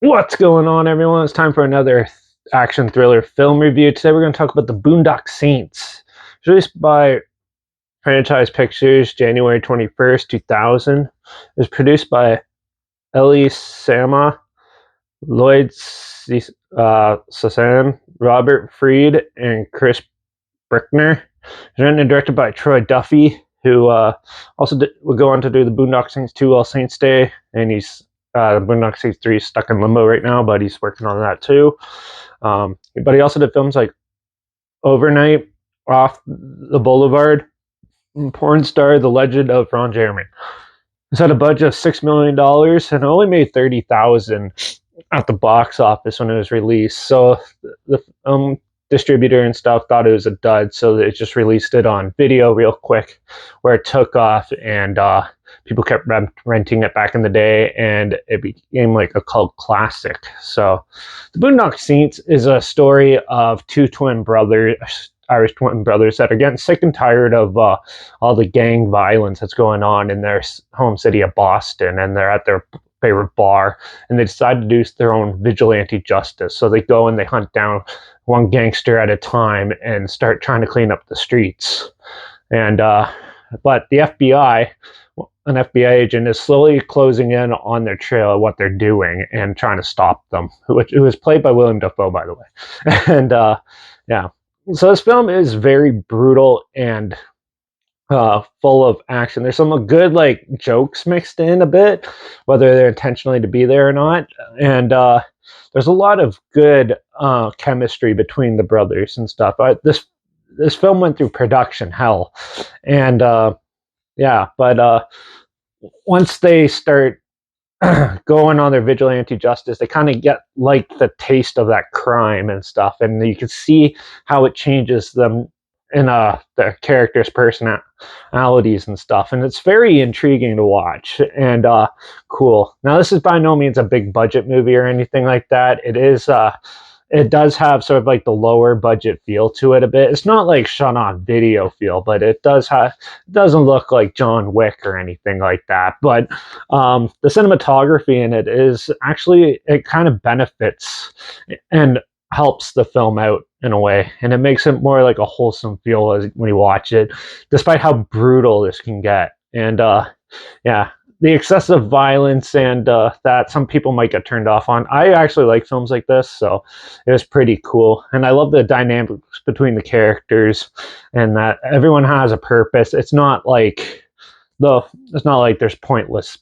What's going on, everyone? It's time for another action thriller film review. Today we're going to talk about The Boondock Saints. It's released by Franchise Pictures January 21st, 2000. It was produced by Ellie Sama, Lloyd Sassan, Robert Freed, and Chris Brickner. It's written and directed by Troy Duffy, who would go on to do The Boondock Saints 2, All Saints Day, and he's Boondock Saints 3 is stuck in limbo right now, but he's working on that too. But he also did films like Overnight, Off the Boulevard, Porn Star, The Legend of Ron Jeremy. It's had a budget of $6 million and it only made 30,000 at the box office when it was released. So the distributor and stuff thought it was a dud, so they just released it on video real quick, where it took off, and people kept renting it back in the day, and it became like a cult classic. So the Boondock Saints is a story of two twin brothers, Irish twin brothers, that are getting sick and tired of all the gang violence that's going on in their home city of Boston, and they're at their favorite bar, and they decide to do their own vigilante justice. So they go and they hunt down one gangster at a time and start trying to clean up the streets. And but the FBI, an FBI agent, is slowly closing in on their trail of what they're doing and trying to stop them, who is played by William Dafoe, by the way. And yeah, so this film is very brutal and full of action. There's some good like jokes mixed in a bit, whether they're intentionally to be there or not. And there's a lot of good chemistry between the brothers and stuff. This film went through production hell, and yeah, but once they start going on their vigilante justice, they kind of get like the taste of that crime and stuff, and you can see how it changes them in their characters' personalities and stuff, and it's very intriguing to watch and cool. Now, this is by no means a big budget movie or anything like that. It does have sort of like the lower budget feel to it a bit. It's not like shot on video feel, but it doesn't look like John Wick or anything like that. But the cinematography in it is actually, it kind of benefits and helps the film out in a way, and it makes it more like a wholesome feel when you watch it, despite how brutal this can get. And yeah, the excessive violence and that some people might get turned off on. I actually like films like this, so it was pretty cool. And I love the dynamics between the characters, and that everyone has a purpose. It's not like there's pointless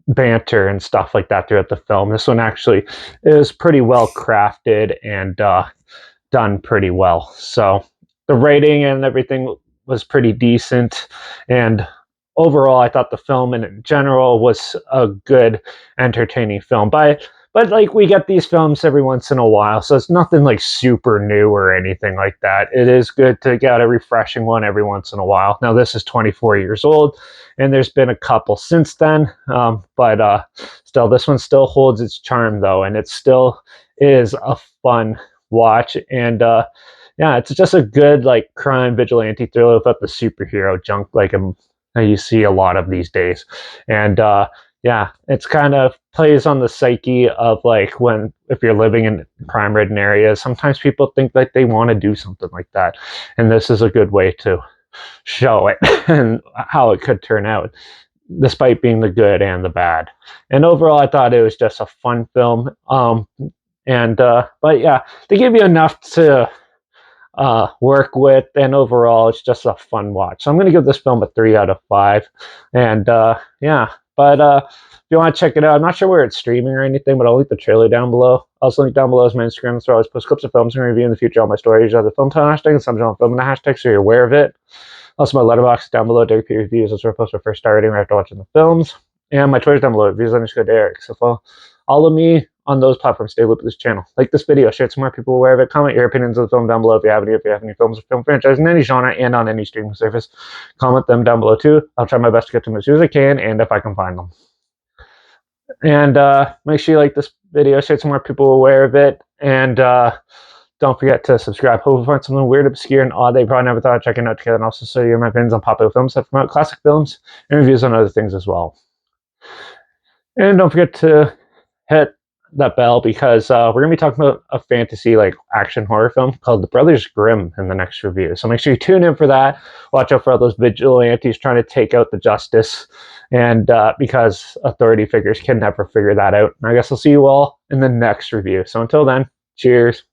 banter and stuff like that throughout the film. This one actually is pretty well crafted and done pretty well. So the rating and everything was pretty decent, and overall, I thought the film in general was a good, entertaining film. But like, we get these films every once in a while, so it's nothing like super new or anything like that. It is good to get a refreshing one every once in a while. Now, this is 24 years old, and there's been a couple since then, but still, this one still holds its charm, though, and it still is a fun watch. And yeah, it's just a good like crime vigilante thriller without the superhero junk like you see a lot of these days. And yeah, it's kind of plays on the psyche of like, if you're living in crime ridden areas, sometimes people think that they want to do something like that, and this is a good way to show it and how it could turn out, despite being the good and the bad. And overall, I thought it was just a fun film. And but yeah, they give you enough to work with, and overall it's just a fun watch. So I'm going to give this film a 3 out of 5. And yeah, but if you want to check it out, I'm not sure where it's streaming or anything, but I'll link the trailer down below. Also, link down below is my Instagram, so I always post clips of films and review in the future. All my stories are the film time hashtag and some genre film in the hashtag, so you're aware of it. Also, my Letterbox is down below. Derek P reviews. That's where I post my first star rating right after watching the films, and my Twitter's down below. Reviews_Derek. So follow me on those platforms. Stay looped with this channel. Like this video, share it so more people aware of it. Comment your opinions of the film down below if you have any films or film franchise in any genre and on any streaming service. Comment them down below too. I'll try my best to get to them as soon as I can, and if I can find them. And make sure you like this video, share it so more people aware of it, and don't forget to subscribe. Hope you find something weird, obscure, and odd that you probably never thought of checking out together, and also show you my opinions on popular films that promote classic films and reviews on other things as well. And don't forget to hit that bell because we're gonna be talking about a fantasy like action horror film called The Brothers Grimm in the next review. So make sure you tune in for that. Watch out for all those vigilantes trying to take out the justice, and because authority figures can never figure that out. And I guess I'll see you all in the next review. So until then, cheers.